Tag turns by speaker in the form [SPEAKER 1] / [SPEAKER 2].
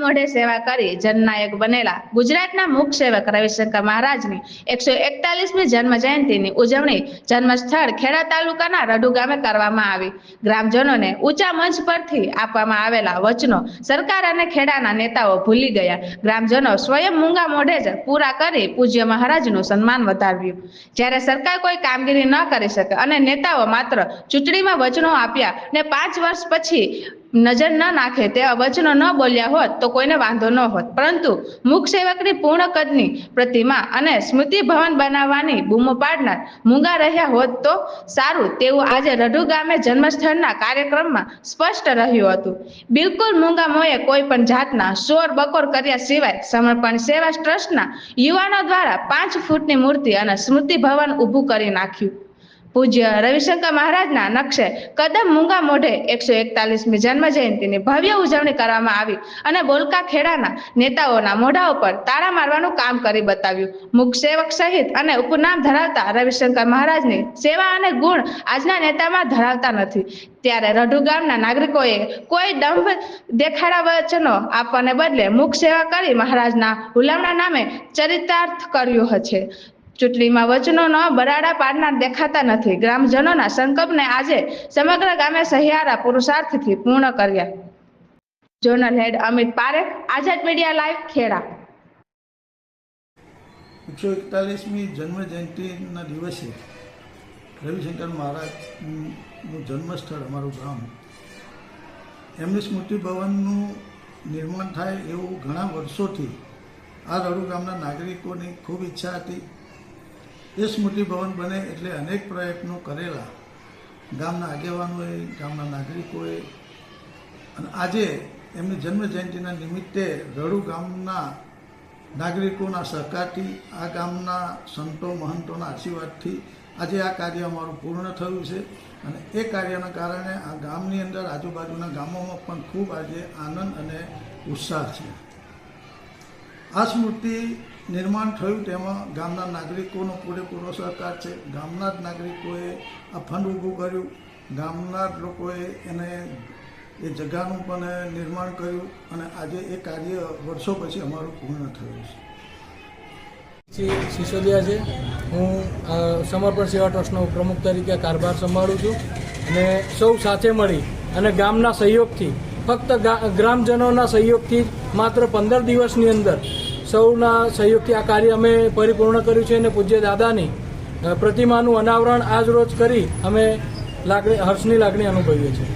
[SPEAKER 1] મોઢે સેવા કરી જનનાયક બનેલા ગુજરાતના મુખ સેવક રવિશંકર મહારાજની 141મી જન્મ જયંતિની ઉજવણી જન્મસ્થળ ખેડા તાલુકાના રઢુ ગામે કરવામાં આવી। ગ્રામજનોને ઊંચા મંચ પરથી આપવામાં આવેલા વચનો સરકાર અને ખેડાના નેતાઓ ભૂલી ગયા। ગ્રામજનો સ્વયં મૂંગા મોઢે જ પૂરા કરી પૂજ્ય મહારાજનું સન્માન વધાવ્યું। જ્યારે સરકાર કોઈ કામગીરી ન કરી શકે અને નેતાઓ માત્ર ચૂંટણીમાં વચનો આપ્યા ને 5 વર્ષ પછી નજર ન નાખે તેવા વચનો ન બોલ્યા હોત તો કોઈને વાંધો ન હોત, પરંતુ મુખ સેવકની પૂર્ણ કદની પ્રતિમા અને સ્મૃતિ ભવન બનાવવાની બૂમો પાડનાર મૂંગા રહ્યા હોત તો સારું તેવું આજે રઢુ ગામે જન્મસ્થળના કાર્યક્રમમાં સ્પષ્ટ રહ્યું હતું। બિલકુલ મૂંગા મોએ કોઈ પણ જાતના શોર બકોર કર્યા સિવાય સમર્પણ સેવા ટ્રસ્ટના યુવાનો દ્વારા 5 ફૂટની મૂર્તિ અને સ્મૃતિ ભવન ઊભું કરી નાખ્યું। પૂજ્ય રવિશંકર મહારાજના નકશે કદમ મૂંગા મોઢે 141મી જન્મ જયંતિની ભવ્ય ઉજવણી કરવામાં આવી અને બોલકા ખેડાના નેતાઓના મોઢા ઉપર તાળા મારવાનું કામ કરી બતાવ્યું। મુખ સેવક સહિત અને ઉપનામ ધરાવતા રવિશંકર મહારાજની સેવા અને ગુણ આજના નેતામાં ધરાવતા નથી, ત્યારે રઢુ ગામના નાગરિકોએ કોઈ દંભ દેખાડા વચનો આપવાને બદલે મુખ સેવા કરી મહારાજના હુલામણા નામે ચરિતાર્થ કર્યો છે। ચૂંટણીમાં વચનો ન બરાડા પાડનાર દેખાતા નથી। ગ્રામજનોના સંકલ્પને આજે સમગ્ર ગામે સહિયારા પુરુષાર્થથી પૂર્ણ કર્યા। જોનલ હેડ અમિત પારેખ, આઝાદ મીડિયા લાઈવ, ખેડા।
[SPEAKER 2] 141મી જન્મ જયંતિના દિવસે રવિશંકર મહારાજનું જન્મસ્થળ અમારું ગામ, એમની સ્મૃતિ ભવનનું નિર્માણ થાય એવું ઘણા વર્ષોથી આ રઢુ ગામના નાગરિકોની ખૂબ ઈચ્છા હતી। એ સ્મૃતિ ભવન બને એટલે અનેક પ્રયત્નો કરેલા ગામના આગેવાનોએ, ગામના નાગરિકોએ, અને આજે એમની જન્મ જયંતિના નિમિત્તે રઢુ ગામના નાગરિકોના સહકારથી, આ ગામના સંતો મહંતોના આશીર્વાદથી આજે આ કાર્ય અમારું પૂર્ણ થયું છે। અને એ કાર્યના કારણે આ ગામની અંદર આજુબાજુના ગામોમાં પણ ખૂબ આજે આનંદ અને ઉત્સાહ છે। આ સ્મૃતિ નિર્માણ થયું તેમાં ગામના નાગરિકોનો પૂરેપૂરો સહકાર છે। ગામના જ નાગરિકોએ આ ફંડ ઊભું કર્યું, ગામના જ લોકોએ એને એ જગાનું પણ નિર્માણ કર્યું અને આજે એ કાર્ય વર્ષો પછી અમારું પૂર્ણ થયું છે।
[SPEAKER 3] સિસોદિયા છે, હું સમર્પણ સેવા ટ્રસ્ટનો પ્રમુખ તરીકે કારભાર સંભાળું છું અને સૌ સાથે મળી અને ગામના સહયોગથી, ફક્ત ગ્રામજનોના સહયોગથી માત્ર 15 દિવસની અંદર સૌના સહયોગથી આ કાર્ય અમે પરિપૂર્ણ કર્યું છે અને પૂજ્ય દાદાની પ્રતિમાનું અનાવરણ આજ રોજ કરી અમે હર્ષની લાગણી અનુભવીએ છીએ।